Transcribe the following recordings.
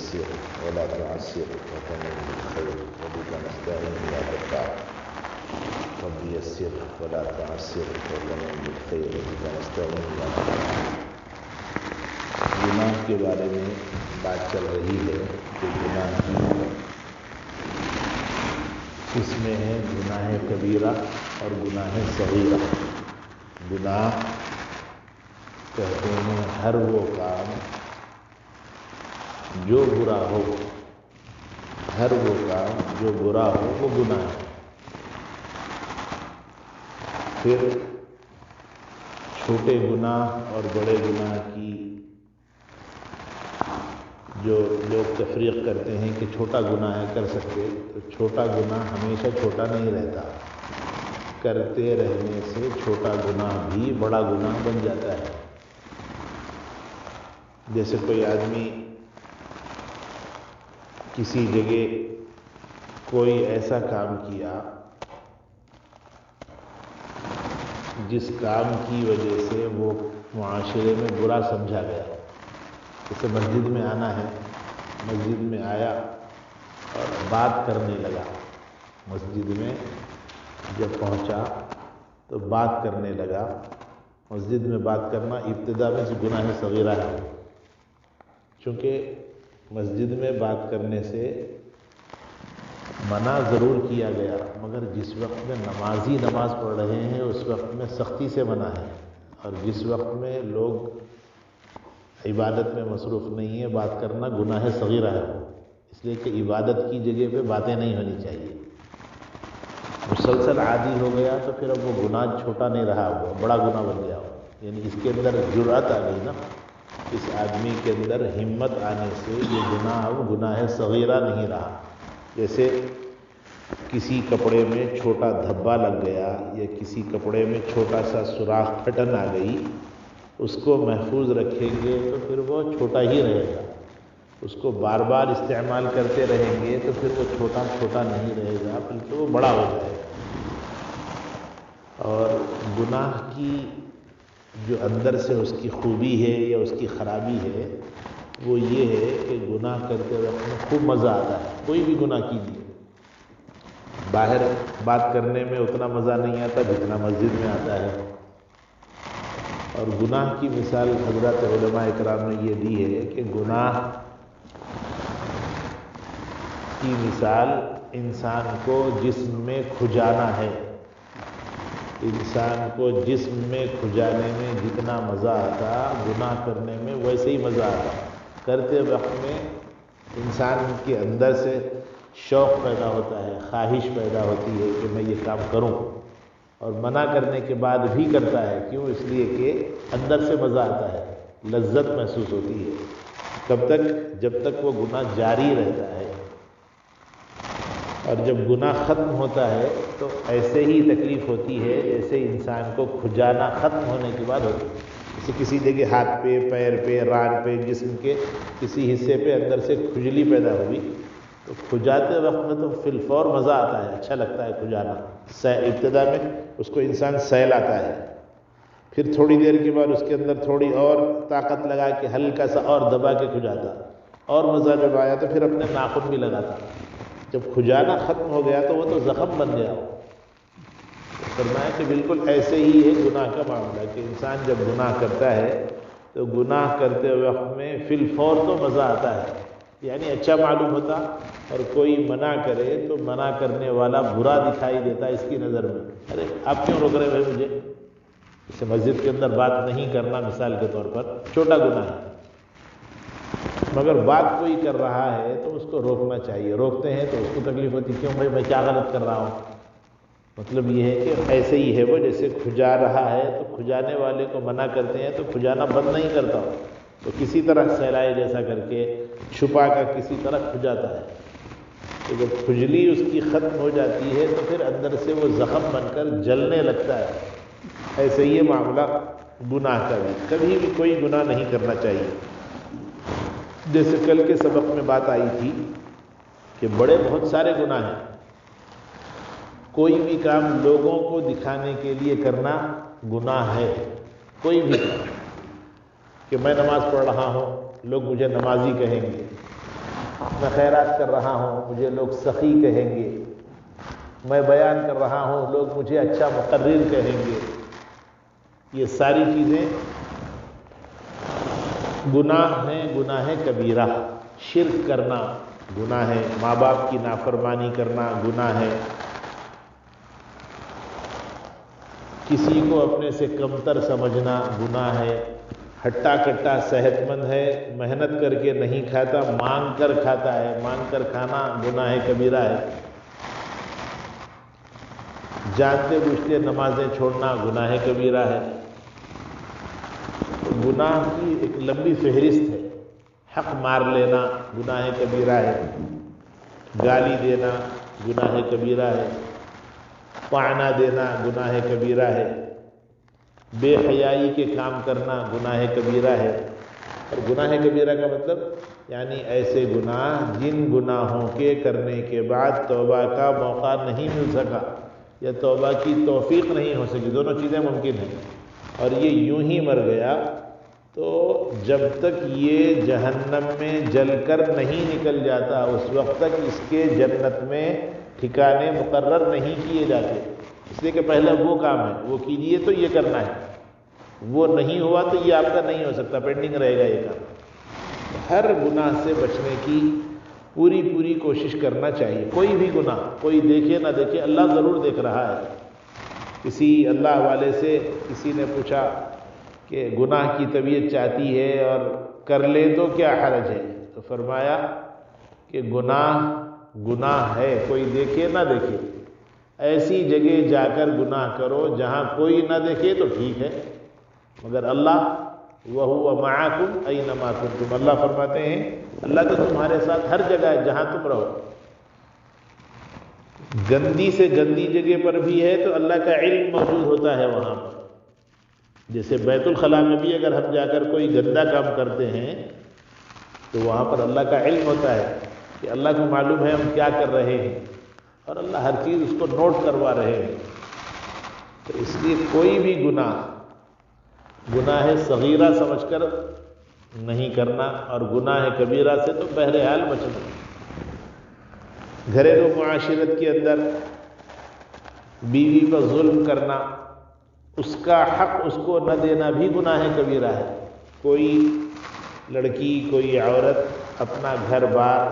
يسر ولا تعسر وتمم بالخير وبك نستعين يا غفار رب يسر ولا تعسر وتمم بالخير وبك نستعين يا غفار۔ گناہ کے بارے میں بات چل رہی ہے کہ گناہ کی قسمیں ہیں، گناہ کبیرہ اور گناہ صغیرہ۔ گناہ کہتے ہیں ہر وہ کام جو برا ہو، ہر وہ کام جو برا ہو وہ گناہ ہے۔ پھر چھوٹے گناہ اور بڑے گناہ کی جو لوگ تفریق کرتے ہیں کہ چھوٹا گناہ ہے کر سکتے، تو چھوٹا گناہ ہمیشہ چھوٹا نہیں رہتا، کرتے رہنے سے چھوٹا گناہ بھی بڑا گناہ بن جاتا ہے۔ جیسے کوئی آدمی کسی جگہ کوئی ایسا کام کیا جس کام کی وجہ سے وہ معاشرے میں برا سمجھا گیا۔ جیسے مسجد میں آنا ہے، مسجد میں آیا اور بات کرنے لگا، مسجد میں جب پہنچا تو بات کرنے لگا۔ مسجد میں بات کرنا ابتدا میں گناہ صغیرہ ہے، چونکہ مسجد میں بات کرنے سے منع ضرور کیا گیا، مگر جس وقت میں نمازی نماز پڑھ رہے ہیں اس وقت میں سختی سے منع ہے، اور جس وقت میں لوگ عبادت میں مصروف نہیں ہے بات کرنا گناہ صغیرہ ہے، اس لیے کہ عبادت کی جگہ پہ باتیں نہیں ہونی چاہیے۔ مسلسل عادی ہو گیا تو پھر اب وہ گناہ چھوٹا نہیں رہا، وہ بڑا گناہ بن گیا، یعنی اس کے اندر جرأت آ گئی نا، اس آدمی کے اندر ہمت آنے سے یہ گناہ اب گناہ صغیرہ نہیں رہا۔ جیسے کسی کپڑے میں چھوٹا دھبا لگ گیا یا کسی کپڑے میں چھوٹا سا سوراخ پھٹن آ گئی، اس کو محفوظ رکھیں گے تو پھر وہ چھوٹا ہی رہے گا، اس کو بار بار استعمال کرتے رہیں گے تو پھر وہ چھوٹا چھوٹا نہیں رہے گا بلکہ وہ بڑا ہو جائے گا۔ اور گناہ کی جو اندر سے اس کی خوبی ہے یا اس کی خرابی ہے وہ یہ ہے کہ گناہ کرتے وقت میں خوب مزہ آتا ہے۔ کوئی بھی گناہ کیجیے، باہر بات کرنے میں اتنا مزہ نہیں آتا جتنا مسجد میں آتا ہے۔ اور گناہ کی مثال حضرات علماء اکرام نے یہ دی ہے کہ گناہ کی مثال انسان کو جسم میں کھجانا ہے۔ انسان کو جسم میں کھجانے میں جتنا مزہ آتا گناہ کرنے میں ویسے ہی مزہ آتا۔ کرتے وقت میں انسان کے اندر سے شوق پیدا ہوتا ہے، خواہش پیدا ہوتی ہے کہ میں یہ کام کروں، اور منع کرنے کے بعد بھی کرتا ہے، کیوں؟ اس لیے کہ اندر سے مزہ آتا ہے، لذت محسوس ہوتی ہے۔ کب تک؟ جب تک وہ گناہ جاری رہتا ہے، اور جب گناہ ختم ہوتا ہے تو ایسے ہی تکلیف ہوتی ہے جیسے انسان کو کھجانا ختم ہونے کے بعد ہوتی ہے۔ جیسے کسی جگہ ہاتھ پہ، پیر پہ، ران پہ، جسم کے کسی حصے پہ اندر سے کھجلی پیدا ہوئی تو کھجاتے وقت میں تو فی الفور مزہ آتا ہے، اچھا لگتا ہے کھجانا۔ ابتدا میں اس کو انسان سیل آتا ہے، پھر تھوڑی دیر کے بعد اس کے اندر تھوڑی اور طاقت لگا کے ہلکا سا اور دبا کے کھجاتا، اور مزہ جب آیا تو پھر اپنے ناخن بھی لگاتا۔ جب کھجانا ختم ہو گیا تو وہ تو زخم بن گیا۔ فرمایا کہ بالکل ایسے ہی ہے گناہ کا معاملہ، کہ انسان جب گناہ کرتا ہے تو گناہ کرتے وقت میں فی الفور تو مزہ آتا ہے، یعنی اچھا معلوم ہوتا، اور کوئی منع کرے تو منع کرنے والا برا دکھائی دیتا اس کی نظر میں، ارے آپ کیوں روک رہے ہیں مجھے؟ اسے مسجد کے اندر بات نہیں کرنا مثال کے طور پر چھوٹا گناہ ہے، مگر بات کوئی کر رہا ہے تو اس کو روکنا چاہیے۔ روکتے ہیں تو اس کو تکلیف ہوتی، کیوں بھائی میں کیا غلط کر رہا ہوں؟ مطلب یہ ہے کہ ایسے ہی ہے وہ، جیسے کھجا رہا ہے تو کھجانے والے کو منع کرتے ہیں تو کھجانا بند نہیں کرتا، تو کسی طرح سہلائے جیسا کر کے چھپا کر کسی طرح کھجاتا ہے، تو جب کھجلی اس کی ختم ہو جاتی ہے تو پھر اندر سے وہ زخم بن کر جلنے لگتا ہے۔ ایسے ہی معاملہ گناہ کا بھی، کبھی بھی کوئی گناہ نہیں کرنا چاہیے۔ جیسے کل کے سبق میں بات آئی تھی کہ بڑے بہت سارے گناہ ہیں، کوئی بھی کام لوگوں کو دکھانے کے لیے کرنا گناہ ہے، کوئی بھی کام، کہ میں نماز پڑھ رہا ہوں لوگ مجھے نمازی کہیں گے، میں خیرات کر رہا ہوں مجھے لوگ سخی کہیں گے، میں بیان کر رہا ہوں لوگ مجھے اچھا مقرر کہیں گے. یہ ساری چیزیں گناہ ہیں، گناہ کبیرہ. شرک کرنا گناہ ہے، ماں باپ کی نافرمانی کرنا گناہ ہے، کسی کو اپنے سے کمتر سمجھنا گناہ ہے، ہٹا کٹا صحت مند ہے، محنت کر کے نہیں کھاتا، مانگ کر کھاتا ہے، مانگ کر کھانا گناہ کبیرہ ہے، جانتے بوجھتے نمازیں چھوڑنا گناہ کبیرہ ہے. گناہ کی ایک لمبی فہرست ہے. حق مار لینا گناہ کبیرہ ہے، گالی دینا گناہ کبیرہ ہے، طعنہ دینا گناہ کبیرہ ہے، بے حیائی کے کام کرنا گناہ کبیرہ ہے. اور گناہ کبیرہ کا مطلب یعنی ایسے گناہ جن گناہوں کے کرنے کے بعد توبہ کا موقع نہیں مل سکا یا توبہ کی توفیق نہیں ہو سکی. دونوں چیزیں ممکن ہیں. اور یہ یوں ہی مر گیا تو جب تک یہ جہنم میں جل کر نہیں نکل جاتا اس وقت تک اس کے جنت میں ٹھکانے مقرر نہیں کیے جاتے. اس لیے کہ پہلے وہ کام ہے، وہ کیجیے تو یہ کرنا ہے، وہ نہیں ہوا تو یہ آپ کا نہیں ہو سکتا، پینڈنگ رہے گا یہ کام. ہر گناہ سے بچنے کی پوری کوشش کرنا چاہیے. کوئی بھی گناہ، کوئی دیکھے نہ دیکھے، اللہ ضرور دیکھ رہا ہے. کسی اللہ والے سے کسی نے پوچھا کہ گناہ کی طبیعت چاہتی ہے اور کر لے تو کیا حرج ہے؟ تو فرمایا کہ گناہ ہے، کوئی دیکھے نہ دیکھے. ایسی جگہ جا کر گناہ کرو جہاں کوئی نہ دیکھے تو ٹھیک ہے، مگر اللہ وَهُوَ مَعَكُمْ أَيْنَمَا كُنْتُمْ، اللہ فرماتے ہیں اللہ تو تمہارے ساتھ ہر جگہ ہے جہاں تم رہو. گندی سے گندی جگہ پر بھی ہے تو اللہ کا علم موجود ہوتا ہے وہاں پر. جیسے بیت الخلاء میں بھی اگر ہم جا کر کوئی گندا کام کرتے ہیں تو وہاں پر اللہ کا علم ہوتا ہے کہ اللہ کو معلوم ہے ہم کیا کر رہے ہیں، اور اللہ ہر چیز اس کو نوٹ کروا رہے ہیں. تو اس لیے کوئی بھی گناہ صغیرہ سمجھ کر نہیں کرنا، اور گناہ کبیرہ سے تو بہرحال بچنا. گھریلو معاشرت کے اندر بیوی پر ظلم کرنا، اس کا حق اس کو نہ دینا بھی گناہ کبیرہ ہے. کوئی لڑکی، کوئی عورت اپنا گھر بار،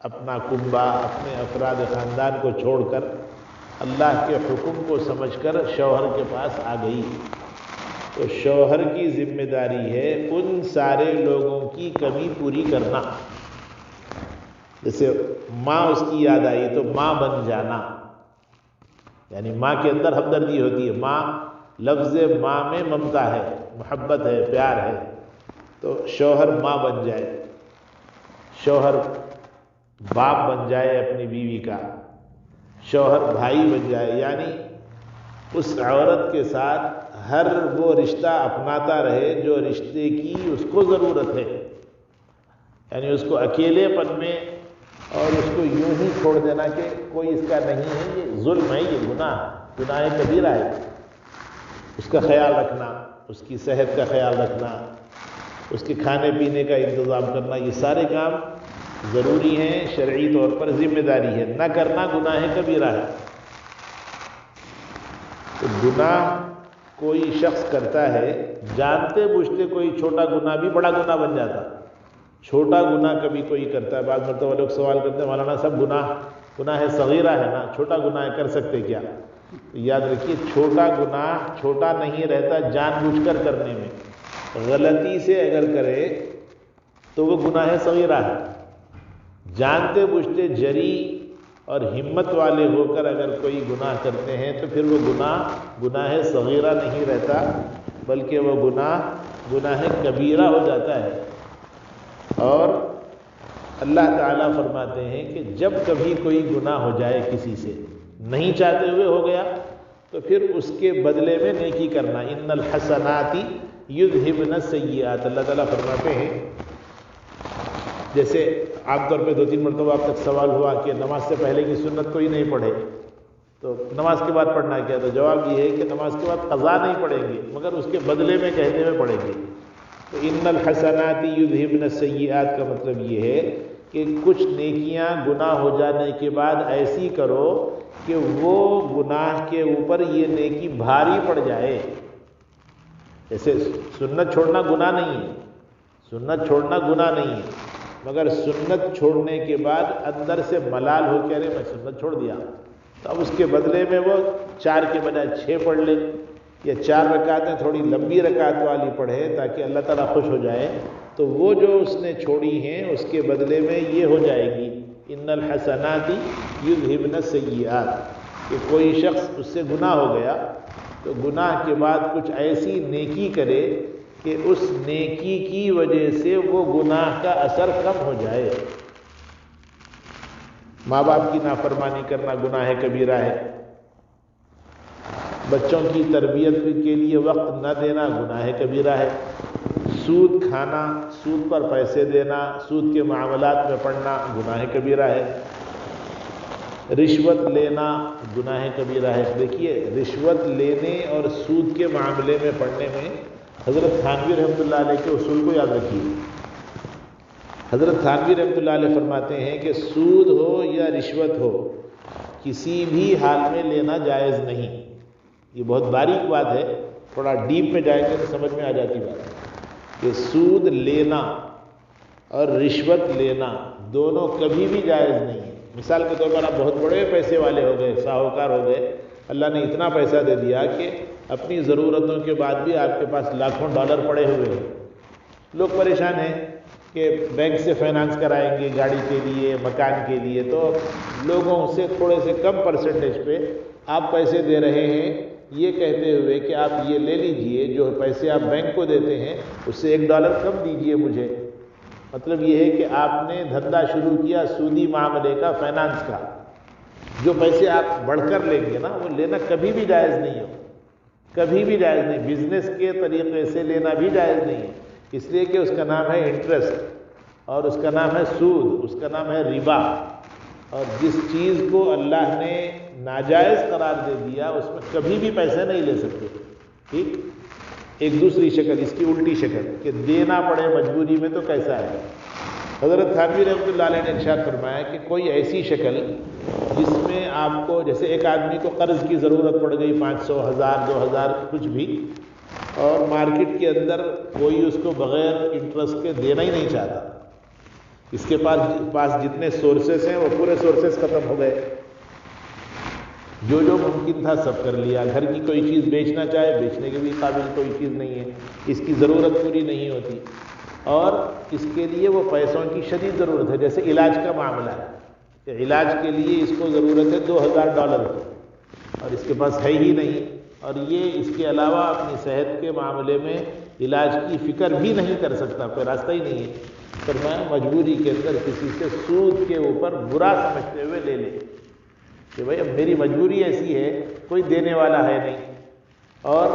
اپنا کنبہ، اپنے افراد خاندان کو چھوڑ کر اللہ کے حکم کو سمجھ کر شوہر کے پاس آ گئی تو شوہر کی ذمہ داری ہے ان سارے لوگوں کی کمی پوری کرنا. جیسے ماں اس کی یاد آئی تو ماں بن جانا، یعنی ماں کے اندر ہمدردی ہوتی ہے. ماں، لفظ ماں میں ممتا ہے، محبت ہے، پیار ہے. تو شوہر ماں بن جائے، شوہر باپ بن جائے اپنی بیوی کا، شوہر بھائی بن جائے، یعنی اس عورت کے ساتھ ہر وہ رشتہ اپناتا رہے جو رشتے کی اس کو ضرورت ہے. یعنی اس کو اکیلے پن میں اور اس کو یوں ہی چھوڑ دینا کہ کوئی اس کا نہیں ہے، یہ ظلم ہے، یہ گناہ کبیرہ ہے. اس کا خیال رکھنا، اس کی صحت کا خیال رکھنا، اس کے کھانے پینے کا انتظام کرنا، یہ سارے کام ضروری ہیں، شرعی طور پر ذمہ داری ہے. نہ کرنا گناہ کبیرہ ہے. تو گناہ کوئی شخص کرتا ہے جانتے بوجھتے، کوئی چھوٹا گناہ بھی بڑا گناہ بن جاتا. چھوٹا گناہ کبھی کوئی کرتا ہے، بعض مرتبہ لوگ سوال کرتے ہیں مولانا صاحب گناہ صغیرہ ہے نا، چھوٹا گناہ کر سکتے کیا؟ یاد رکھیے چھوٹا گناہ چھوٹا نہیں رہتا جان بوجھ کر کرنے میں. غلطی سے اگر کرے تو وہ گناہ صغیرہ ہے. جانتے بوجھتے جری اور ہمت والے ہو کر اگر کوئی گناہ کرتے ہیں تو پھر وہ گناہ صغیرہ نہیں رہتا، بلکہ وہ گناہ کبیرہ ہو جاتا ہے. اور اللہ تعالیٰ فرماتے ہیں کہ جب کبھی کوئی گناہ ہو جائے کسی سے، نہیں چاہتے ہوئے ہو گیا، تو پھر اس کے بدلے میں نیکی کرنا. ان الحسنات یذہبن السیئات، اللہ تعالیٰ فرماتے ہیں. جیسے عام طور پہ 2-3 مرتبہ آپ تک سوال ہوا کہ نماز سے پہلے کی سنت کوئی نہیں پڑھے تو نماز کے بعد پڑھنا کیا؟ تو جواب یہ ہے کہ نماز کے بعد قضا نہیں پڑھیں گے، مگر اس کے بدلے میں کہتے ہوئے پڑھیں گے. تو ان الحسنات یذہبن السیئات کا مطلب یہ ہے کہ کچھ نیکیاں گناہ ہو جانے کے بعد ایسی کرو کہ وہ گناہ کے اوپر یہ نیکی بھاری پڑ جائے. جیسے سنت چھوڑنا گناہ نہیں ہے، سنت چھوڑنا گناہ نہیں ہے، مگر سنت چھوڑنے کے بعد اندر سے ملال ہو کے ارے میں سنت چھوڑ دیا، تو اب اس کے بدلے میں وہ 4 کے بجائے 6 پڑھ لے، یا 4 رکعتیں تھوڑی لمبی رکعت والی پڑھے تاکہ اللہ تعالیٰ خوش ہو جائے، تو وہ جو اس نے چھوڑی ہیں اس کے بدلے میں یہ ہو جائے گی ان الحسنات یذہبن السیئات. کہ کوئی شخص اس سے گناہ ہو گیا تو گناہ کے بعد کچھ ایسی نیکی کرے کہ اس نیکی کی وجہ سے وہ گناہ کا اثر کم ہو جائے. ماں باپ کی نافرمانی کرنا گناہ کبیرہ ہے، بچوں کی تربیت کے لیے وقت نہ دینا گناہ کبیرہ ہے، سود کھانا، سود پر پیسے دینا، سود کے معاملات میں پڑنا گناہ کبیرہ ہے، رشوت لینا گناہ کبیرہ ہے. دیکھیے رشوت لینے اور سود کے معاملے میں پڑنے میں حضرت تھانوی رحمۃ اللہ علیہ کے اصول کو یاد رکھیے. حضرت تھانوی رحمۃ اللہ علیہ فرماتے ہیں کہ سود ہو یا رشوت ہو کسی بھی حال میں لینا جائز نہیں. یہ بہت باریک بات ہے، تھوڑا ڈیپ میں جائیں گے تو سمجھ میں آ جاتی بات کہ سود لینا اور رشوت لینا دونوں کبھی بھی جائز نہیں ہے. مثال کے طور پر آپ بہت بڑے پیسے والے ہو گئے، ساہوکار ہو گئے، اللہ نے اتنا پیسہ دے دیا کہ اپنی ضرورتوں کے بعد بھی آپ کے پاس لاکھوں ڈالر پڑے ہوئے ہیں. لوگ پریشان ہیں کہ بینک سے فائنانس کرائیں گے گاڑی کے لیے، مکان کے لیے، تو لوگوں سے تھوڑے سے کم پرسنٹیج پہ آپ پیسے دے رہے ہیں، یہ کہتے ہوئے کہ آپ یہ لے لیجئے، جو پیسے آپ بینک کو دیتے ہیں اس سے $1 کم دیجئے مجھے. مطلب یہ ہے کہ آپ نے دھندا شروع کیا سودی معاملے کا، فائنانس کا. جو پیسے آپ بڑھ کر لیں گے نا وہ لینا کبھی بھی جائز نہیں ہو، کبھی بھی جائز نہیں. بزنس کے طریقے سے لینا بھی جائز نہیں ہے، اس لیے کہ اس کا نام ہے انٹرسٹ، اور اس کا نام ہے سود، اس کا نام ہے ربا. اور جس چیز کو اللہ نے ناجائز قرار دے دیا اس میں کبھی بھی پیسے نہیں لے سکتے. ٹھیک. ایک دوسری شکل، اس کی الٹی شکل کہ دینا پڑے مجبوری میں، تو کیسا ہے؟ حضرت تھانوی رحمۃ اللہ علیہ نے ارشاد فرمایا کہ کوئی ایسی شکل جس میں آپ کو، جیسے ایک آدمی کو قرض کی ضرورت پڑ گئی 500، 1000، 2000 کچھ بھی، اور مارکیٹ کے اندر کوئی اس کو بغیر انٹرسٹ کے دینا ہی نہیں چاہتا. اس کے پاس جتنے سورسز ہیں وہ پورے سورسز ختم ہو گئے، جو ممکن تھا سب کر لیا. گھر کی کوئی چیز بیچنا چاہے بیچنے کے بھی قابل کوئی چیز نہیں ہے، اس کی ضرورت پوری نہیں ہوتی، اور اس کے لیے وہ پیسوں کی شدید ضرورت ہے. جیسے علاج کا معاملہ ہے کہ علاج کے لیے اس کو ضرورت ہے $2000 کی، اور اس کے پاس ہے ہی نہیں، اور یہ اس کے علاوہ اپنی صحت کے معاملے میں علاج کی فکر بھی نہیں کر سکتا، کوئی راستہ ہی نہیں ہے. فرمایا مجبوری کے اندر کسی سے سود کے اوپر برا سمجھتے ہوئے لے لے کہ بھائی اب میری مجبوری ایسی ہے، کوئی دینے والا ہے نہیں، اور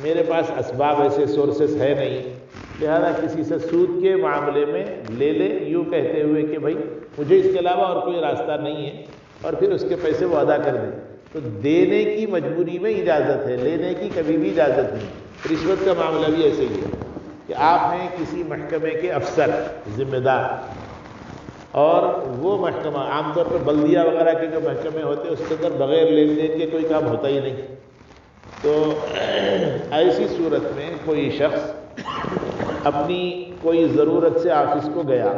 میرے پاس اسباب ایسے سورسز ہے نہیں، لہذا کسی سے سود کے معاملے میں لے لے، یوں کہتے ہوئے کہ بھائی مجھے اس کے علاوہ اور کوئی راستہ نہیں ہے، اور پھر اس کے پیسے وہ ادا کر دیں. تو دینے کی مجبوری میں اجازت ہے، لینے کی کبھی بھی اجازت نہیں. رشوت کا معاملہ بھی ایسے ہی ہے کہ آپ ہیں کسی محکمے کے افسر، ذمہ دار، اور وہ محکمہ عام طور پر بلدیہ وغیرہ کے جو محکمے ہوتے ہیں اس کے اندر بغیر لین دین کے کوئی کام ہوتا ہی نہیں. تو ایسی صورت میں کوئی شخص اپنی کوئی ضرورت سے آفس کو گیا،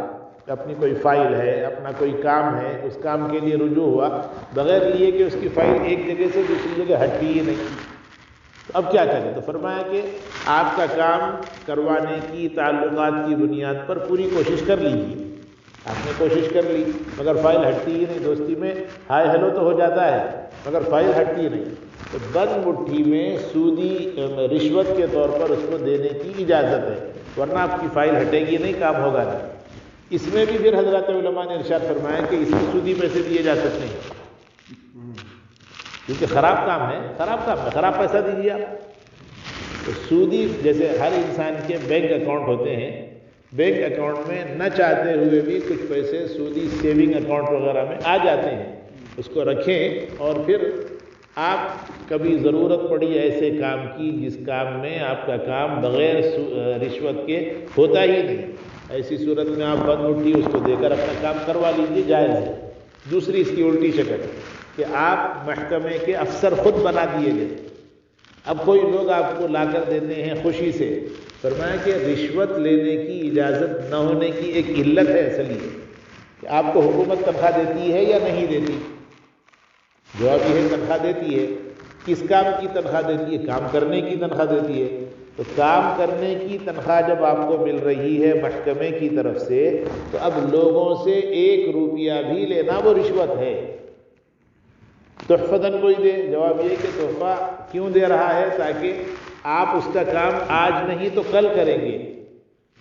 اپنی کوئی فائل ہے، اپنا کوئی کام ہے، اس کام کے لیے رجوع ہوا بغیر لیے کہ اس کی فائل ایک جگہ سے دوسری جگہ ہٹتی ہی نہیں. تو اب کیا کریں؟ تو فرمایا کہ آپ کا کام کروانے کی تعلقات کی بنیاد پر پوری کوشش کر لیجیے. آپ نے کوشش کر لی مگر فائل ہٹتی ہی نہیں. دوستی میں ہائے ہیلو تو ہو جاتا ہے مگر فائل ہٹتی ہی نہیں. تو بند مٹھی میں سودی رشوت کے طور پر اس کو دینے کی اجازت ہے، ورنہ آپ کی فائل ہٹے گی نہیں، کام ہوگا نہیں. اس میں بھی پھر حضرات علماء نے ارشاد فرمایا کہ اس میں سودی پیسے دیے جا سکتے ہیں، کیونکہ خراب کام ہے، خراب پیسہ دیجیے آپ. تو سودی، جیسے ہر انسان کے بینک اکاؤنٹ ہوتے ہیں، بینک اکاؤنٹ میں نہ چاہتے ہوئے بھی کچھ پیسے سودی سیونگ اکاؤنٹ وغیرہ میں آ جاتے ہیں. اس کو رکھیں، اور پھر آپ کبھی ضرورت پڑی ایسے کام کی جس کام میں آپ کا کام بغیر رشوت کے ہوتا ہی نہیں، ایسی صورت میں آپ بند اٹھی اس کو دے کر اپنا کام کروا لیجیے، جائز ہے۔ دوسری اس کی الٹی شکل کہ آپ محکمے کے افسر خود بنا دیے گئے، اب کوئی لوگ آپ کو لا کر دیتے ہیں خوشی سے۔ فرمایا کہ رشوت لینے کی اجازت نہ ہونے کی ایک علت ہے اصل یہ کہ آپ کو حکومت تنخواہ دیتی ہے یا نہیں دیتی؟ جواب یہ ہے تنخواہ دیتی ہے۔ کس کام کی تنخواہ دیتی ہے؟ کام کرنے کی تنخواہ دیتی ہے۔ تو کام کرنے کی تنخواہ جب آپ کو مل رہی ہے محکمے کی طرف سے، تو اب لوگوں سے 1 روپیہ بھی لینا وہ رشوت ہے۔ تحفۃً کوئی دے، جواب یہ کہ تحفہ کیوں دے رہا ہے؟ تاکہ آپ اس کا کام آج نہیں تو کل کریں گے،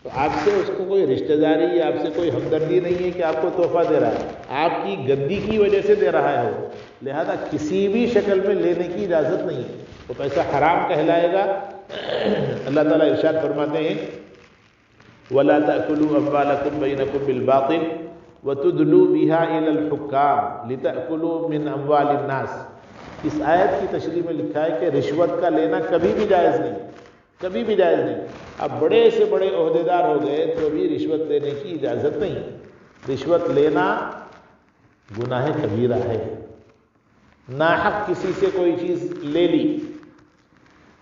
تو آپ سے اس کو کوئی رشتہ داری یا آپ سے کوئی ہمدردی نہیں ہے کہ آپ کو تحفہ دے رہا ہے، آپ کی گندی کی وجہ سے دے رہا ہے وہ، لہذا کسی بھی شکل میں لینے کی اجازت نہیں ہے، وہ پیسہ حرام کہلائے گا۔ اللہ تعالیٰ ارشاد فرماتے ہیں وَلَا تَأْكُلُوا أَمْوَالَكُمْ بَيْنَكُمْ بِالْبَاطِلِ وَتُدْلُوا بِهَا إِلَى الْحُكَّامِ لِتَأْكُلُوا مِنْ أَمْوَالِ النَّاسِ۔ اس آیت کی تشریح میں لکھا ہے کہ رشوت کا لینا کبھی بھی جائز نہیں، کبھی بھی جائز نہیں۔ اب بڑے سے بڑے عہدیدار ہو گئے تو بھی رشوت لینے کی اجازت نہیں۔ رشوت لینا گناہ کبیرہ ہے۔ ناحق کسی سے کوئی چیز لے لی،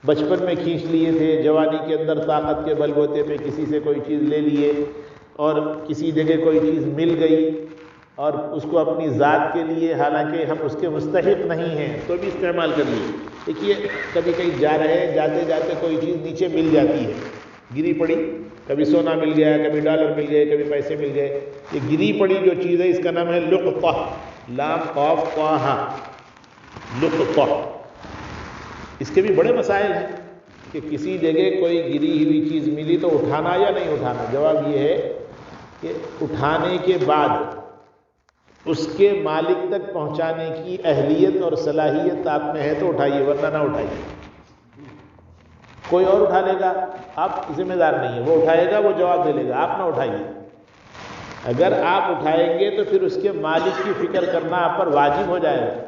بچپن میں کھینچ لیے تھے، جوانی کے اندر طاقت کے بل بوتے پہ کسی سے کوئی چیز لے لیے، اور کسی جگہ کوئی چیز مل گئی اور اس کو اپنی ذات کے لیے، حالانکہ ہم اس کے مستحق نہیں ہیں، تو بھی استعمال کر لیے۔ دیکھیے کبھی کہیں جا رہے ہیں، جاتے جاتے کوئی چیز نیچے مل جاتی ہے، گری پڑی، کبھی سونا مل گیا، کبھی ڈالر مل گئے، کبھی پیسے مل گئے۔ یہ گری پڑی جو چیز ہے اس کا نام ہے لقطہ، لام قاف طہ، لقطہ۔ اس کے بھی بڑے مسائل ہیں کہ کسی جگہ کوئی گری ہوئی چیز ملی تو اٹھانا یا نہیں اٹھانا۔ جواب یہ ہے کہ اٹھانے کے بعد اس کے مالک تک پہنچانے کی اہلیت اور صلاحیت آپ میں ہے تو اٹھائیے، ورنہ نہ اٹھائیے۔ کوئی اور اٹھا لے گا، آپ ذمہ دار نہیں ہے، وہ اٹھائے گا، وہ جواب دے لے گا، آپ نہ اٹھائیے۔ اگر آپ اٹھائیں گے تو پھر اس کے مالک کی فکر کرنا آپ پر واجب ہو جائے گا۔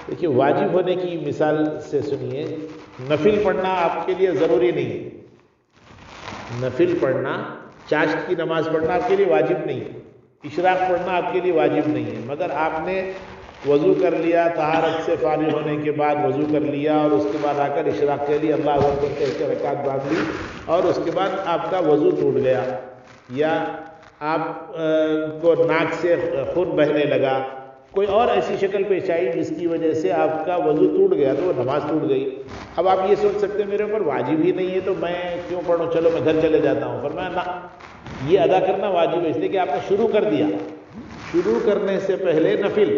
دیکھیے واجب ہونے کی مثال سے سنیے، نفل پڑھنا آپ کے لیے ضروری نہیں ہے۔ نفل پڑھنا، چاشت کی نماز پڑھنا آپ کے لیے واجب نہیں ہے، اشراق پڑھنا آپ کے لیے واجب نہیں ہے، مگر آپ نے وضو کر لیا، طہارت سے فارغ ہونے کے بعد وضو کر لیا اور اس کے بعد آ کر اشراق کے لیے اللہ اکبر کہہ کے رکعت باندھ لی، اور اس کے بعد آپ کا وضو ٹوٹ گیا، یا آپ کو ناک سے خون بہنے لگا، کوئی اور ایسی شکل پیش آئی جس کی وجہ سے آپ کا وضو ٹوٹ گیا، تو وہ نماز ٹوٹ گئی۔ اب آپ یہ سوچ سکتے ہیں میرے اوپر واجب ہی نہیں ہے تو میں کیوں پڑھوں، چلو میں گھر چلے جاتا ہوں۔ فرمایا نہ، یہ ادا کرنا واجب ہے، اس لیے کہ آپ نے شروع کر دیا۔ شروع کرنے سے پہلے نفل،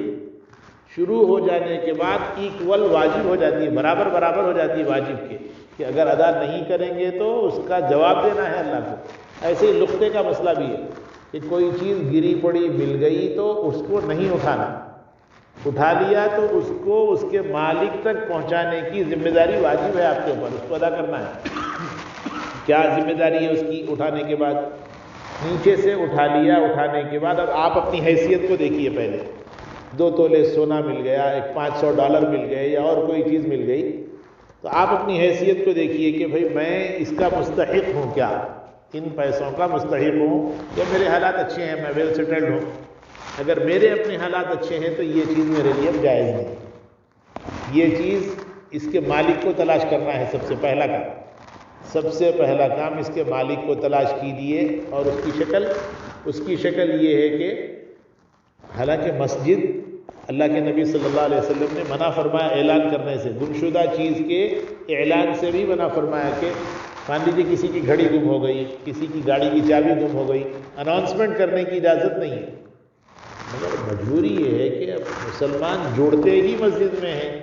شروع ہو جانے کے بعد ایکول واجب ہو جاتی ہے، برابر برابر ہو جاتی ہے واجب کے، کہ اگر ادا نہیں کریں گے تو اس کا جواب دینا ہے اللہ کو۔ ایسے ہی لقطے کا مسئلہ بھی ہے کہ کوئی چیز گری پڑی مل گئی تو اس کو نہیں اٹھانا، اٹھا لیا تو اس کو اس کے مالک تک پہنچانے کی ذمہ داری واجب ہے آپ کے اوپر، اس کو ادا کرنا ہے۔ کیا ذمہ داری ہے اس کی اٹھانے کے بعد؟ نیچے سے اٹھا لیا، اٹھانے کے بعد اب آپ اپنی حیثیت کو دیکھیے۔ پہلے 2 تولے سونا مل گیا، ایک $500 مل گئے، یا اور کوئی چیز مل گئی، تو آپ اپنی حیثیت کو دیکھیے کہ بھئی میں اس کا مستحق ہوں، کیا ان پیسوں کا مستحق ہوں، یا میرے حالات اچھے ہیں، میں ویل سیٹلڈ ہوں۔ اگر میرے اپنے حالات اچھے ہیں تو یہ چیز میرے لیے جائز نہیں۔ یہ چیز اس کے مالک کو تلاش کرنا ہے، سب سے پہلا کام، سب سے پہلا کام اس کے مالک کو تلاش کیجیے۔ اور اس کی شکل یہ ہے کہ حالانکہ مسجد اللہ کے نبی صلی اللہ علیہ وسلم نے منع فرمایا اعلان کرنے سے، گمشدہ چیز کے اعلان سے بھی منع فرمایا کہ مان لیجیے کسی کی گھڑی گم ہو گئی، کسی کی گاڑی کی چابی گم ہو گئی، اناؤنسمنٹ کرنے کی اجازت نہیں ہے، مگر مجبوری یہ ہے کہ اب مسلمان جوڑتے ہی مسجد میں ہیں،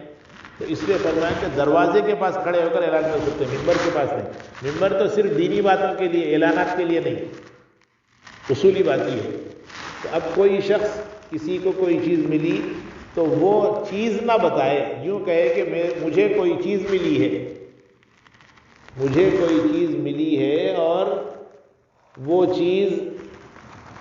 تو اس لیے فرمایا کہ دروازے کے پاس کھڑے ہو کر اعلان کر سکتے ہیں، ممبر کے پاس نہیں۔ ممبر تو صرف دینی باتوں کے لیے، اعلانات کے لیے نہیں، اصولی بات یہ ہے کہ اب کوئی شخص کسی کو کوئی چیز ملی تو وہ چیز نہ بتائے، یوں کہے کہ مجھے کوئی چیز ملی ہے، مجھے کوئی چیز ملی ہے، اور وہ چیز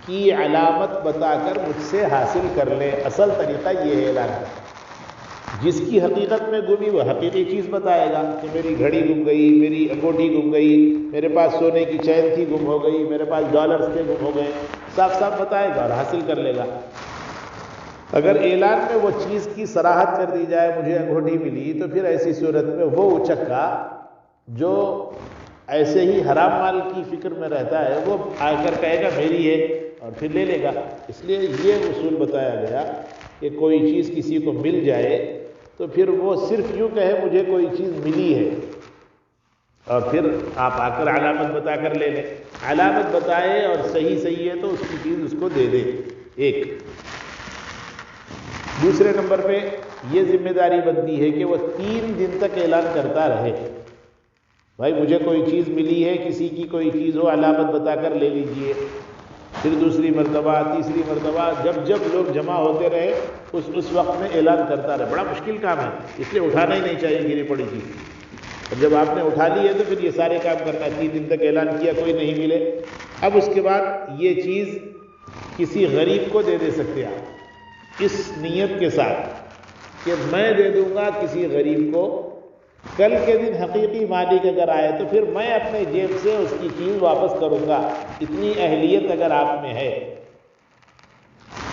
کی علامت بتا کر مجھ سے حاصل کر لے۔ اصل طریقہ یہ ہے اعلان کا۔ جس کی حقیقت میں گمی وہ حقیقی چیز بتائے گا کہ میری گھڑی گم گئی، میری انگوٹھی گم گئی، میرے پاس سونے کی چین تھی گم ہو گئی، میرے پاس ڈالرز تھے گم ہو گئے، صاف صاف بتائے گا اور حاصل کر لے گا۔ اگر اعلان میں وہ چیز کی صراحت کر دی جائے مجھے انگوٹھی ملی، تو پھر ایسی صورت میں وہ اچکا جو ایسے ہی حرام مال کی فکر میں رہتا ہے وہ آ کر کہے گا میری ہے اور پھر لے لے گا۔ اس لیے یہ اصول بتایا گیا کہ کوئی چیز کسی کو مل جائے تو پھر وہ صرف یوں کہے مجھے کوئی چیز ملی ہے، اور پھر آپ آ کر علامت بتا کر لے لیں۔ علامت بتائے اور صحیح ہے تو اس کی چیز اس کو دے دے۔ ایک دوسرے نمبر پہ یہ ذمہ داری بنتی ہے کہ وہ 3 دن تک اعلان کرتا رہے، بھائی مجھے کوئی چیز ملی ہے، کسی کی کوئی چیز ہو علامت بتا کر لے لیجئے۔ پھر دوسری مرتبہ، تیسری مرتبہ، جب لوگ جمع ہوتے رہے اس وقت میں اعلان کرتا رہے۔ بڑا مشکل کام ہے، اس لیے اٹھانا ہی نہیں چاہیے گری پڑی چیز، اور جب آپ نے اٹھا لی ہے تو پھر یہ سارے کام کرنا ہے۔ 3 دن تک اعلان کیا، کوئی نہیں ملے، اب اس کے بعد یہ چیز کسی غریب کو دے سکتے ہیں آپ اس نیت کے ساتھ کہ میں دے دوں گا کسی غریب کو، کل کے دن حقیقی مالک اگر آئے تو پھر میں اپنے جیب سے اس کی چیز واپس کروں گا۔ اتنی اہلیت اگر آپ میں ہے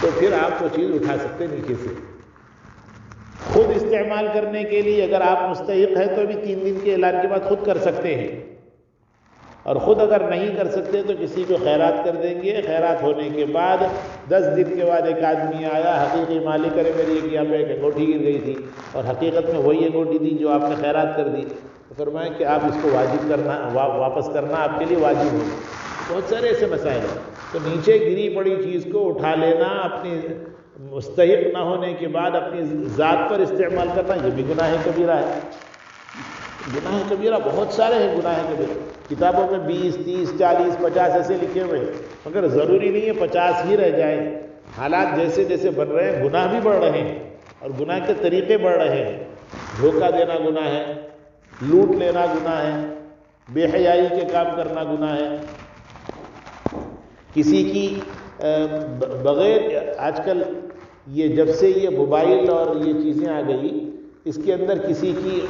تو پھر آپ وہ چیز اٹھا سکتے نیچے سے۔ خود استعمال کرنے کے لیے اگر آپ مستحق ہیں تو بھی 3 دن کے اعلان کے بعد خود کر سکتے ہیں، اور خود اگر نہیں کر سکتے تو کسی کو خیرات کر دیں گے۔ خیرات ہونے کے بعد 10 دن کے بعد ایک آدمی آیا، حقیقی مالک ہے میری یہاں پہ ایک انگوٹھی گر گئی تھی اور حقیقت میں وہی انگوٹھی تھی جو آپ نے خیرات کر دی، تو فرمایا کہ آپ اس کو واجب کرنا، واپس کرنا آپ کے لیے واجب ہوگا۔ بہت سارے ایسے مسائل ہیں۔ تو نیچے گری پڑی چیز کو اٹھا لینا، اپنی مستحق نہ ہونے کے بعد اپنی ذات پر استعمال کرنا، یہ بھی گناہ کبیرہ ہے۔ گناہ کبیرہ بہت سارے ہیں، گناہ کبیرہ کتابوں میں 20 30 40 50 ایسے لکھے ہوئے ہیں، مگر ضروری نہیں ہے 50 ہی رہ جائیں۔ حالات جیسے جیسے بن رہے ہیں گناہ بھی بڑھ رہے ہیں، اور گناہ کے طریقے بڑھ رہے ہیں۔ دھوکہ دینا گناہ ہے، لوٹ لینا گناہ ہے، بے حیائی کے کام کرنا گناہ ہے، کسی کی بغیر آج کل یہ جب سے یہ موبائل اور یہ چیزیں آ گئی، اس کے اندر کسی کی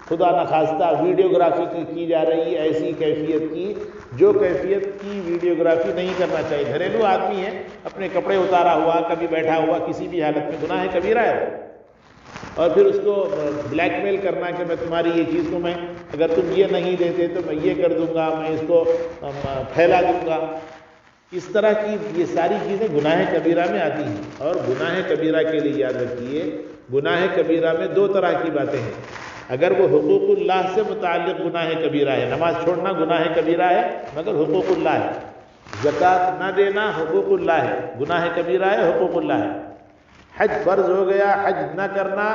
خدا نخواستہ ویڈیوگرافی کی جا رہی ہے، ایسی کیفیت کی جو کیفیت کی ویڈیوگرافی نہیں کرنا چاہیے۔ گھریلو آدمی ہے، اپنے کپڑے اتارا ہوا، کبھی بیٹھا ہوا، کسی بھی حالت میں گناہ کبیرہ ہے۔ اور پھر اس کو بلیک میل کرنا کہ میں تمہاری یہ چیز کو میں اگر تم یہ نہیں دیتے تو میں یہ کر دوں گا، میں اس کو پھیلا دوں گا۔ اس طرح کی یہ ساری چیزیں گناہ کبیرہ میں آتی ہیں۔ اور گناہ کبیرہ کے لیے یاد رکھیے، گناہ کبیرہ میں 2 طرح کی باتیں ہیں۔ اگر وہ حقوق اللہ سے متعلق گناہ کبیرہ ہے، نماز چھوڑنا گناہ کبیرہ ہے مگر حقوق اللہ ہے، زکوٰۃ نہ دینا حقوق اللہ ہے، گناہ کبیرہ ہے، حقوق اللہ ہے، حج فرض ہو گیا، حج نہ کرنا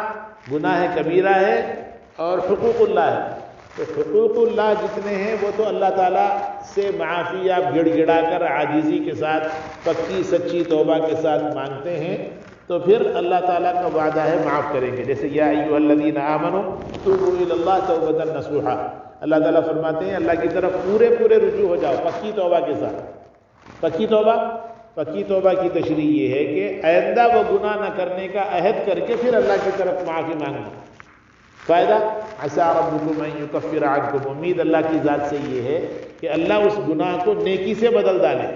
گناہ کبیرہ ہے اور حقوق اللہ ہے۔ تو حقوق اللہ جتنے ہیں وہ تو اللہ تعالیٰ سے معافی آپ گڑ گڑا کر عاجزی کے ساتھ پکی سچی توبہ کے ساتھ مانگتے ہیں تو پھر اللہ تعالیٰ کا وعدہ ہے معاف کریں گے۔ جیسے یا ایھا الذین آمنوا توبوا الی اللہ توبۃ نصوحا، اللہ تعالیٰ فرماتے ہیں اللہ کی طرف پورے رجوع ہو جاؤ پکی توبہ کے ساتھ۔ پکی توبہ کی تشریح یہ ہے کہ آئندہ وہ گناہ نہ کرنے کا عہد کر کے پھر اللہ کی طرف معافی مانگنا۔ فائدہ عسیٰ ربکم ان یکفر عنکم، امید اللہ کی ذات سے یہ ہے کہ اللہ اس گناہ کو نیکی سے بدل ڈالے،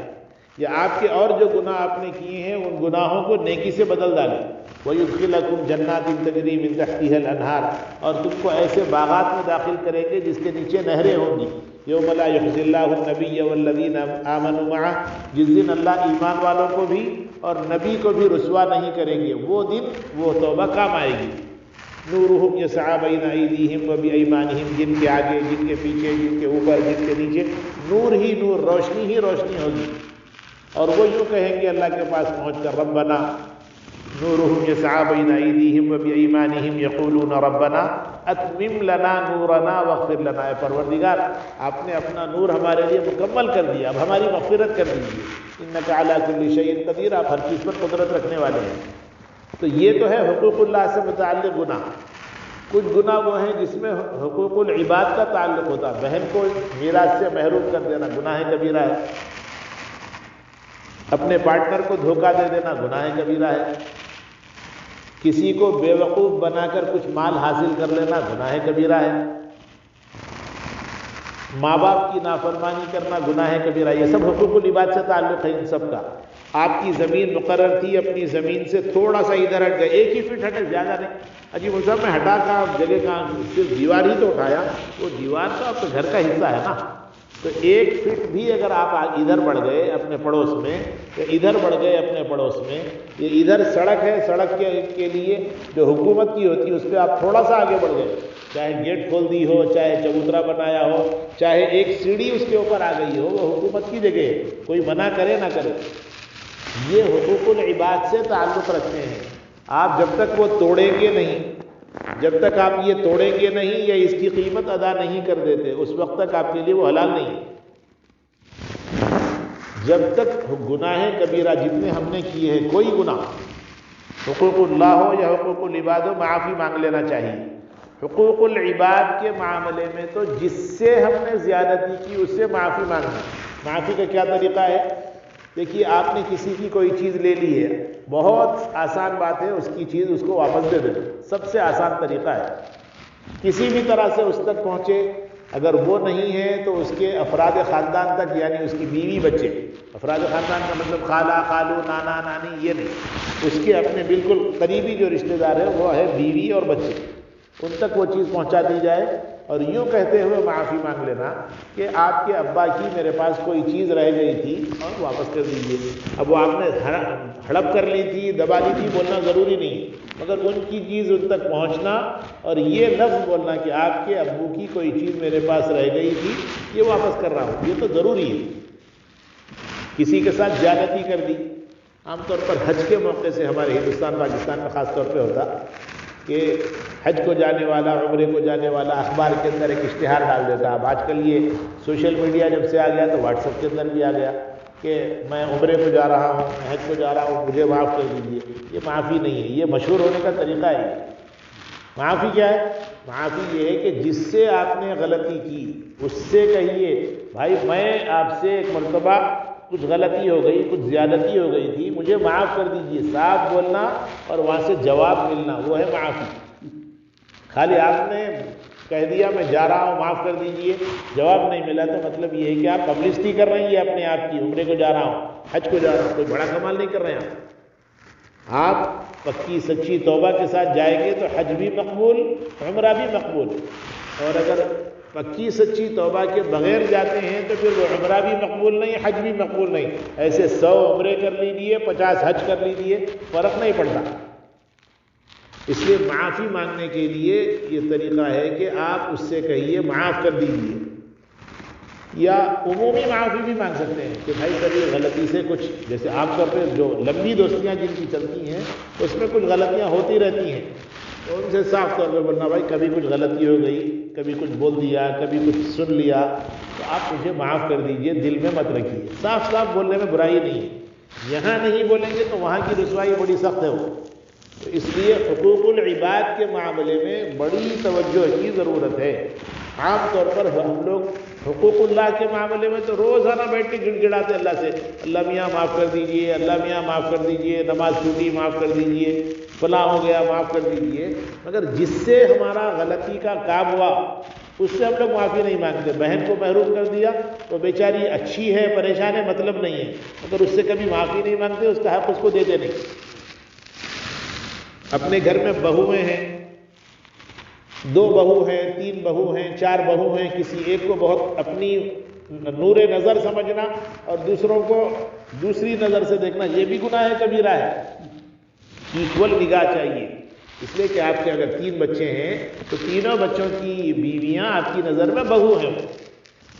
یا آپ کے اور جو گناہ آپ نے کیے ہیں ان گناہوں کو نیکی سے بدل ڈالے۔ وَيُدْخِلَكُمْ جَنَّاتٍ تَجْرِي مِن تَحْتِهَا الْأَنْهَارُ، اور تم کو ایسے باغات میں داخل کریں گے جس کے نیچے نہریں ہوں گی۔ یوم لا یخزی اللہ النبی والذین آمنوا معہ، جس دن اللہ ایمان والوں کو بھی اور نبی کو بھی رسوا نہیں کریں گے، وہ دن وہ توبہ کام آئے گی۔ نورہم یسعی بین ایدیہم وبایمانہم، جن کے آگے، جن کے پیچھے، جن کے اوپر، جن کے نیچے نور ہی نور، روشنی ہی روشنی ہوگی۔ اور وہ یوں کہیں گے اللہ کے پاس پہنچ کر ربنا، نورہم یسعی بین ایدیہم وبایمانہم یقولون ربنا اتمم لنا نورنا واغفر لنا، اے پروردگار آپ نے اپنا نور ہمارے لیے مکمل کر دیا، اب ہماری مغفرت کر دیجیے، انک علی کل شیء قدیر، آپ ہر چیز پر قدرت رکھنے والے ہیں۔ تو یہ تو ہے حقوق اللہ سے متعلق گناہ۔ کچھ گناہ وہ ہیں جس میں حقوق العباد کا تعلق ہوتا ہے، بہن کو میراث سے محروم کر دینا گناہ کبیرہ ہے، اپنے پارٹنر کو دھوکہ دے دینا گناہ کبیرہ ہے، کسی کو بیوقوف بنا کر کچھ مال حاصل کر لینا گناہ کبیرہ ہے، ماں باپ کی نافرمانی کرنا گناہ کبیرہ، یہ سب حقوق العباد سے تعلق ہے ان سب کا۔ آپ کی زمین مقرر تھی، اپنی زمین سے تھوڑا سا ادھر ہٹ گئے، 1 ہی فٹ ہٹے، زیادہ نہیں، عجیب صاحب میں ہٹا کہاں جگہ کہاں، صرف دیوار ہی تو اٹھایا، وہ دیوار تو آپ کے گھر کا حصہ ہے نا، تو 1 فٹ بھی اگر آپ ادھر بڑھ گئے اپنے پڑوس میں یا ادھر بڑھ گئے اپنے پڑوس میں، یہ ادھر سڑک ہے، سڑک کے لیے جو حکومت کی ہوتی ہے اس پہ آپ تھوڑا سا آگے بڑھ گئے، چاہے گیٹ کھول دی ہو، چاہے چبوترا بنایا ہو، چاہے ایک سیڑھی اس کے اوپر آ گئی ہو، وہ حکومت کی جگہ ہے، کوئی منع کرے نہ کرے، یہ حقوق العباد سے تعلق رکھتے ہیں۔ آپ جب تک وہ توڑیں گے نہیں، جب تک آپ یہ توڑیں گے نہیں یا اس کی قیمت ادا نہیں کر دیتے، اس وقت تک آپ کے لیے وہ حلال نہیں ہے۔ جب تک گناہ کبیرہ جتنے ہم نے کیے ہیں، کوئی گناہ، حقوق اللہ ہو یا حقوق العباد ہو، معافی مانگ لینا چاہیے۔ حقوق العباد کے معاملے میں تو جس سے ہم نے زیادتی کی اس سے معافی مانگنا۔ معافی کا کیا طریقہ ہے؟ دیکھیے، آپ نے کسی کی کوئی چیز لے لی ہے، بہت آسان بات ہے، اس کی چیز اس کو واپس دے دیں، سب سے آسان طریقہ ہے۔ کسی بھی طرح سے اس تک پہنچے، اگر وہ نہیں ہے تو اس کے افراد خاندان تک، یعنی اس کی بیوی بچے، افراد خاندان کا مطلب خالہ خالو نانا نانی یہ نہیں، اس کے اپنے بالکل قریبی جو رشتہ دار ہیں وہ ہے بیوی اور بچے، ان تک وہ چیز پہنچا دی جائے، اور یوں کہتے ہوئے معافی مانگ لینا کہ آپ کے ابا کی میرے پاس کوئی چیز رہ گئی تھی اور واپس کر دیجیے۔ اب وہ آپ نے ہڑپ کر لی تھی، دبا لی تھی، بولنا ضروری نہیں، مگر ان کی چیز ان تک پہنچنا اور یہ لفظ بولنا کہ آپ کے ابو کی کوئی چیز میرے پاس رہ گئی تھی، یہ واپس کر رہا ہوں، یہ تو ضروری ہے۔ کسی کے ساتھ زیادتی کر دی، عام طور پر حج کے موقع سے ہمارے ہندوستان پاکستان میں خاص طور پہ ہوتا کہ حج کو جانے والا، عمرے کو جانے والا اخبار کے اندر ایک اشتہار ڈال دیتا۔ اب آج کل یہ سوشل میڈیا جب سے آ گیا تو واٹس ایپ کے اندر بھی آ گیا کہ میں عمرے کو جا رہا ہوں، میں حج کو جا رہا ہوں، مجھے معاف کر دیجیے۔ یہ معافی نہیں ہے، یہ مشہور ہونے کا طریقہ ہے۔ معافی کیا ہے؟ معافی یہ ہے کہ جس سے آپ نے غلطی کی اس سے کہیے بھائی میں آپ سے ایک مرتبہ کچھ غلطی ہو گئی، کچھ زیادتی ہو گئی تھی، مجھے معاف کر دیجیے، صاف بولنا اور وہاں سے جواب ملنا، وہ ہے معافی۔ خالی آپ نے کہہ دیا میں جا رہا ہوں معاف کر دیجیے، جواب نہیں ملا تو مطلب یہ ہے کہ آپ پبلسٹی کر رہے ہیں اپنے آپ کی، عمرے کو جا رہا ہوں، حج کو جا رہا ہوں، کوئی بڑا کمال نہیں کر رہے ہیں آپ۔ پکی سچی توبہ کے ساتھ جائیں گے تو حج بھی مقبول، عمرہ بھی مقبول، اور اگر پکی سچی توبہ کے بغیر جاتے ہیں تو پھر وہ عمرہ بھی مقبول نہیں، حج بھی مقبول نہیں۔ ایسے 100 عمرے کر لیجئے، 50 حج کر لیجئے، فرق نہیں پڑتا۔ اس لیے معافی مانگنے کے لیے یہ طریقہ ہے کہ آپ اس سے کہیے معاف کر دیجئے، یا عمومی معافی بھی مانگ سکتے ہیں کہ بھائی کبھی غلطی سے کچھ، جیسے عام طور پہ جو لمبی دوستیاں جن کی چلتی ہیں اس میں کچھ غلطیاں ہوتی رہتی ہیں، تو ان سے صاف طور پہ بولنا بھائی کبھی کچھ غلطی ہو گئی، کبھی کچھ بول دیا، کبھی کچھ سن لیا، تو آپ مجھے معاف کر دیجئے، دل میں مت رکھیے۔ صاف صاف بولنے میں برائی نہیں ہے، یہاں نہیں بولیں گے تو وہاں کی رسوائی بڑی سخت ہے وہ۔ تو اس لیے حقوق العباد کے معاملے میں بڑی توجہ کی ضرورت ہے۔ عام طور پر ہم لوگ حقوق اللہ کے معاملے میں تو روزانہ بیٹھ کے گڑ گڑاتے اللہ سے، اللہ میاں معاف کر دیجئے، اللہ میاں معاف کر دیجئے، نماز چھوٹی معاف کر دیجئے، فلاں ہو گیا معاف کر دیجئے، مگر جس سے ہمارا غلطی کا کام ہوا اس سے ہم لوگ معافی نہیں مانگتے۔ بہن کو محروم کر دیا، وہ بیچاری اچھی ہے، پریشان ہے، مطلب نہیں ہے، مگر اس سے کبھی معافی نہیں مانگتے، اس کا حق اس کو دیتے نہیں۔ اپنے گھر میں بہویں ہیں، 2 بہو ہیں، 3 بہو ہیں، 4 بہو ہیں، کسی ایک کو بہت اپنی نور نظر سمجھنا اور دوسروں کو دوسری نظر سے دیکھنا، یہ بھی گناہ کبیرہ ہے۔ ایکول نگاہ چاہیے، اس لیے کہ آپ کے اگر 3 بچے ہیں تو تینوں بچوں کی بیویاں آپ کی نظر میں بہو ہیں۔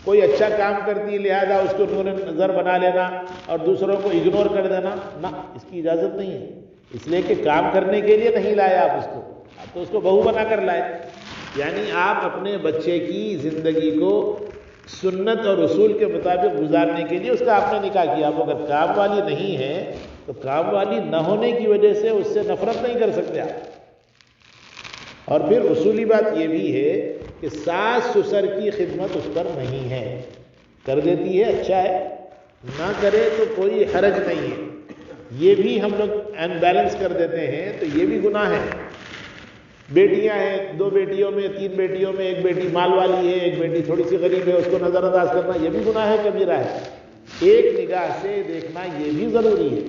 کوئی اچھا کام کرتی ہے لہذا اس کو نور نظر بنا لینا اور دوسروں کو اگنور کر دینا، نہ، اس کی اجازت نہیں ہے، اس لیے کہ کام کرنے کے لیے نہیں لائے آپ اس کو، آپ تو اس کو بہو بنا کر لائے۔ یعنی آپ اپنے بچے کی زندگی کو سنت اور اصول کے مطابق گزارنے کے لیے اس کا آپ نے نکاح کیا۔ آپ اگر کام والی نہیں ہے تو کام والی نہ ہونے کی وجہ سے اس سے نفرت نہیں کر سکتے آپ۔ اور پھر اصولی بات یہ بھی ہے کہ ساس سسر کی خدمت اس پر نہیں ہے، کر دیتی ہے اچھا ہے، نہ کرے تو کوئی حرج نہیں ہے۔ یہ بھی ہم لوگ ان بیلنس کر دیتے ہیں تو یہ بھی گناہ ہے۔ بیٹیاں ہیں، 2 بیٹیوں میں 3 بیٹیوں میں ایک بیٹی مال والی ہے، ایک بیٹی تھوڑی سی غریب ہے، اس کو نظر انداز کرنا یہ بھی گناہ ہے، کبیرہ ہے۔ ایک نگاہ سے دیکھنا یہ بھی ضروری ہے۔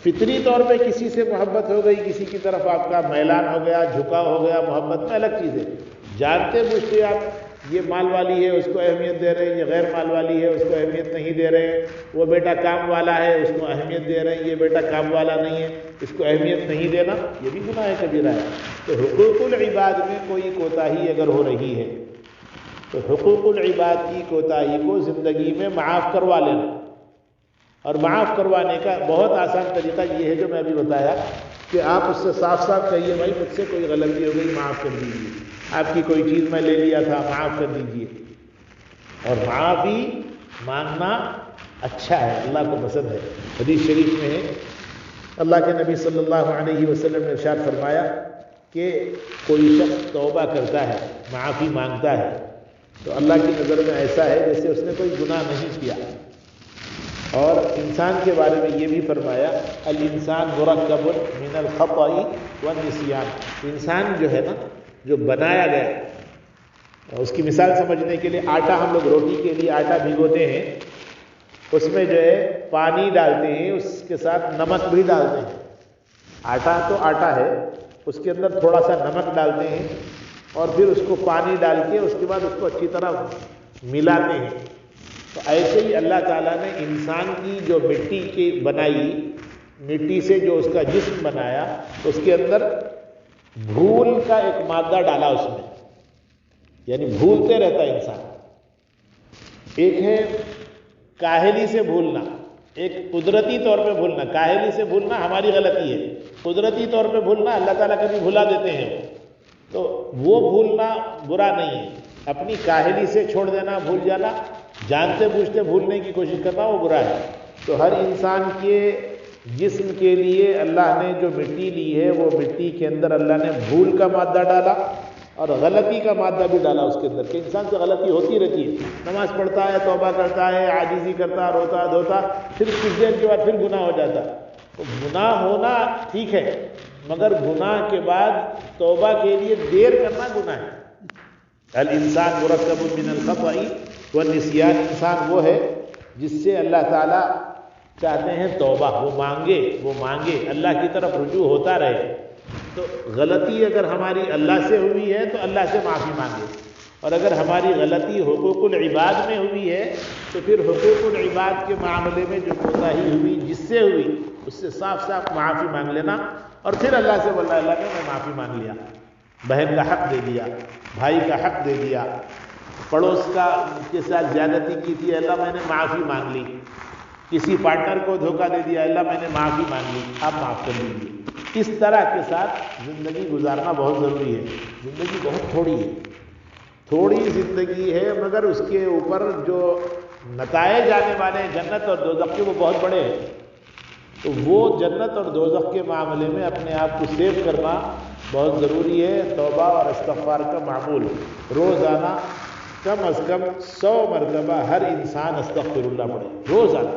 فطری طور پہ کسی سے محبت ہو گئی، کسی کی طرف آپ کا میلان ہو گیا، جھکاؤ ہو گیا، محبت میں الگ چیز ہے۔ جانتے بوجھتے آپ یہ مال والی ہے اس کو اہمیت دے رہے ہیں، یہ غیر مال والی ہے اس کو اہمیت نہیں دے رہے ہیں، وہ بیٹا کام والا ہے اس کو اہمیت دے رہے ہیں، یہ بیٹا کام والا نہیں ہے اس کو اہمیت نہیں دینا، یہ بھی گناہ ہے، کبیرہ ہے۔ تو حقوق العباد میں کوئی کوتاہی اگر ہو رہی ہے تو حقوق العباد کی کوتاہی کو زندگی میں معاف کروا لینا، اور معاف کروانے کا بہت آسان طریقہ یہ ہے جو میں ابھی بتایا کہ آپ اس سے صاف صاف کہیے بھائی مجھ سے کوئی غلطی ہو گئی، معاف کر دیجیے، آپ کی کوئی چیز میں لے لیا تھا، معاف کر دیجیے۔ اور معافی مانگنا اچھا ہے، اللہ کو پسند ہے۔ حدیث شریف میں ہے، اللہ کے نبی صلی اللہ علیہ وسلم نے ارشاد فرمایا کہ کوئی شخص توبہ کرتا ہے، معافی مانگتا ہے تو اللہ کی نظر میں ایسا ہے جیسے اس نے کوئی گناہ نہیں کیا۔ اور انسان کے بارے میں یہ بھی فرمایا الانسان مرکب من الخطأ والنسیان، انسان جو ہے نا، جو بنایا گیا، اس کی مثال سمجھنے کے لیے آٹا، ہم لوگ روٹی کے لیے آٹا بھگوتے ہیں، اس میں جو ہے پانی ڈالتے ہیں، اس کے ساتھ نمک بھی ڈالتے ہیں۔ آٹا تو آٹا ہے، اس کے اندر تھوڑا سا نمک ڈالتے ہیں اور پھر اس کو پانی ڈال کے اس کے بعد اس کو اچھی طرح ملاتے ہیں۔ تو ایسے ہی اللہ تعالیٰ نے انسان کی جو مٹی کی بنائی، مٹی سے جو اس کا جسم بنایا، اس کے اندر بھول کا ایک مادہ ڈالا اس میں، یعنی بھولتے رہتا ہے انسان۔ ایک ہے کاہلی سے بھولنا، ایک قدرتی طور پہ بھولنا۔ کاہلی سے بھولنا ہماری غلطی ہے، قدرتی طور پہ بھولنا اللہ تعالیٰ کبھی بھلا دیتے ہیں، تو وہ بھولنا برا نہیں ہے۔ اپنی کاہلی سے چھوڑ دینا، بھول جانا، جانتے بوجھتے بھولنے کی کوشش کرنا وہ برا ہے۔ تو ہر انسان کے جسم کے لیے اللہ نے جو مٹی لی ہے، وہ مٹی کے اندر اللہ نے بھول کا مادہ ڈالا اور غلطی کا مادہ بھی ڈالا اس کے اندر، کہ انسان سے غلطی ہوتی رہتی ہے، نماز پڑھتا ہے، توبہ کرتا ہے، عاجزی کرتا، روتا دھوتا، پھر کچھ دیر کے بعد پھر گناہ ہو جاتا۔ تو گناہ ہونا ٹھیک ہے، مگر گناہ کے بعد توبہ کے لیے دیر کرنا گناہ ہے۔ الانسان مرکب من الخطأ والنسیان، انسان وہ ہے جس سے اللہ تعالیٰ چاہتے ہیں توبہ، وہ مانگے، اللہ کی طرف رجوع ہوتا رہے۔ تو غلطی اگر ہماری اللہ سے ہوئی ہے تو اللہ سے معافی مانگے، اور اگر ہماری غلطی حقوق العباد میں ہوئی ہے تو پھر حقوق العباد کے معاملے میں جو کوتاہی ہوئی، جس سے ہوئی، اس سے صاف صاف معافی مانگ لینا، اور پھر اللہ سے بولنا اللہ نے میں معافی مانگ لیا، بہن کا حق دے دیا، بھائی کا حق دے دیا، پڑوس کے ساتھ زیادتی کی تھی، اللہ میں نے معافی مانگ لی، کسی پارٹنر کو دھوکہ دے دیا، اللہ میں نے معافی مانگ لی، آپ معاف کر دیجیے۔ اس طرح کے ساتھ زندگی گزارنا بہت ضروری ہے۔ زندگی بہت تھوڑی ہے، تھوڑی زندگی ہے، مگر اس کے اوپر جو نتائج آنے والے جنت اور دوزخ کے وہ بہت بڑے ہیں۔ تو وہ جنت اور دوزخ کے معاملے میں اپنے آپ کو سیو کرنا بہت ضروری ہے۔ توبہ اور استغفار کا معمول روزانہ کم از کم 100 مرتبہ ہر انسان استغفر اللہ پڑھے روزانہ،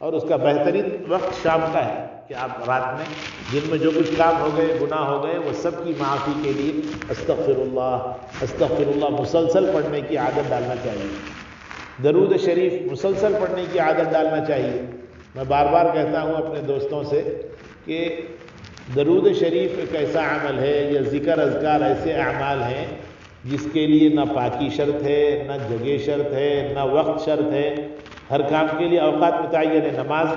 اور اس کا بہترین وقت شام کا ہے کہ آپ رات میں جن میں جو کچھ کام ہو گئے، گناہ ہو گئے، وہ سب کی معافی کے لیے استغفر اللہ مسلسل پڑھنے کی عادت ڈالنا چاہیے۔ درود شریف مسلسل پڑھنے کی عادت ڈالنا چاہیے۔ میں بار بار کہتا ہوں اپنے دوستوں سے کہ درود شریف ایک ایسا عمل ہے، یا ذکر اذکار ایسے اعمال ہیں جس کے لیے نہ پاکی شرط ہے، نہ جگہ شرط ہے، نہ وقت شرط ہے۔ ہر کام کے لیے اوقات متعین ہے۔ نماز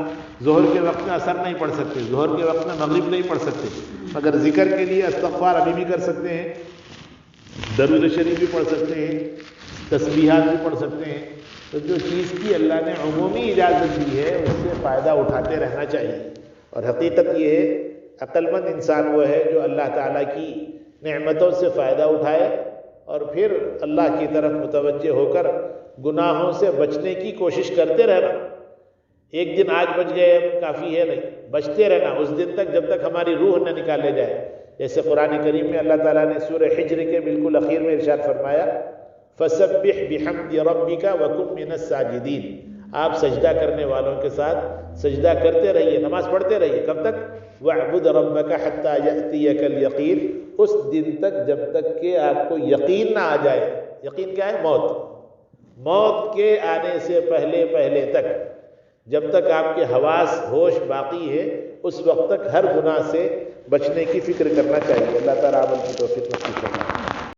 ظہر کے وقت میں اثر نہیں پڑھ سکتے، ظہر کے وقت میں مغرب نہیں پڑھ سکتے، مگر ذکر کے لیے استغفار ابھی بھی کر سکتے ہیں، درود شریف بھی پڑھ سکتے ہیں، تسبیحات بھی پڑھ سکتے ہیں۔ تو جو چیز کی اللہ نے عمومی اجازت دی ہے اس سے فائدہ اٹھاتے رہنا چاہیے۔ اور حقیقت یہ ہے، عقل مند انسان وہ ہے جو اللہ تعالیٰ کی نعمتوں سے فائدہ اٹھائے اور پھر اللہ کی طرف متوجہ ہو کر گناہوں سے بچنے کی کوشش کرتے رہنا۔ ایک دن آج بچ گئے اب کافی ہے نہیں، بچتے رہنا اس دن تک جب تک ہماری روح نہ نکالے جائے۔ جیسے قرآن کریم میں اللہ تعالیٰ نے سورہ حجر کے بالکل اخیر میں ارشاد فرمایا فَسَبِّحْ بِحَمْدِ رَبِّكَ وَكُن مِّنَ السَّاجِدِينَ، آپ سجدہ کرنے والوں کے ساتھ سجدہ کرتے رہیے، نماز پڑھتے رہیے، کب تک؟ وَاعْبُدْ رَبَّكَ حَتَّى يَأْتِيَكَ الْيَقِينُ، اس دن تک جب تک کہ آپ کو یقین نہ آ جائے۔ یقین کیا ہے؟ موت کے آنے سے پہلے تک، جب تک آپ کے حواس ہوش باقی ہے اس وقت تک ہر گناہ سے بچنے کی فکر کرنا چاہیے۔ اللہ تعالیٰ عمل کی توفیق نصیب فرمائے۔